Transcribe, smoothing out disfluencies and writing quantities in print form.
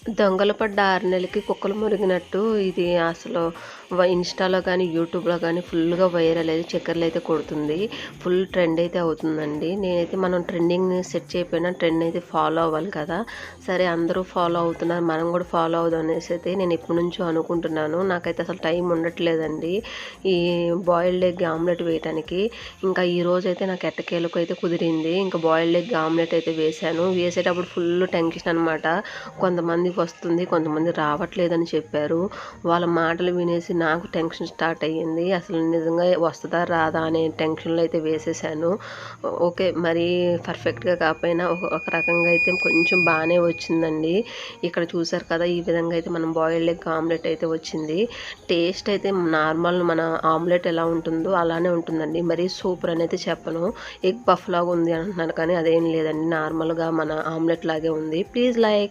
దొంగలు పడ్డ 6 నెలలకి కుక్కలు మురిగినట్టు ఇది అసలు ఇన్‌స్టాలో గానీ, యూట్యూబ్‌లో గానీ ఫుల్‌గా వైరల్ అయ్యి చక్కర్లయితే కొడుతుంది. ఫుల్ ట్రెండ్ అయితే అవుతుందండి. నేనైతే మనం ట్రెండింగ్‌ని సెట్ చేయకపోయినా ట్రెండ్ అయితే ఫాలో అవ్వాలి కదా! సరే అందరూ ఫాలో అవుతున్నారు. మనం కూడా ఫాలో అవుదాం అనేసైతే నేను ఎప్పటినుంచో అనుకుంటున్నాను. నాకైతే అసలు టైం ఉండట్లేదండి. ఈ బాయిల్డ్ ఎగ్ ఆమ్లెట్ వేయటానికి. ఇంకా ఈరోజైతే నాకు ఎట్టకేలకు అయితే కుదిరింది. ఇంకా బాయిల్డ్ ఎగ్ ఆమ్లెట్ అయితే వేశాను. వేసేటప్పుడు ఫుల్ టెన్షన్ అనమాట. కొంతమందికి వస్తుంది, కొంతమంది రావట్లేదని చెప్పారు. వాళ్ళ మాటలు వినేసి నాకు టెన్షన్ స్టార్ట్ అయ్యింది. అసలు నిజంగా వస్తదా? రాదా? అనే టెన్షన్‌లో అయితే వేసేసాను. ఓకే. మరీ పర్ఫెక్ట్‌గా కాకపోయినా ఒక రకంగా అయితే కొంచెం బానే వచ్చిందండి. ఇక్కడ చూసారు కదా! ఈ విధంగా అయితే మనం బాయిల్డ్ ఎగ్ ఆమ్లెట్ అయితే వచ్చింది. టేస్ట్ అయితే నార్మల్ మన ఆమ్లెట్ ఎలా ఉంటుందో అలానే ఉంటుందండి. మరీ సూపర్ అనైతే చెప్పను. ఎగ్ పఫ్ లాగా ఉంది అంటున్నారు కానీ అదేం లేదండి. నార్మల్‌గా మన ఆమ్లెట్ లాగే ఉంది. Please like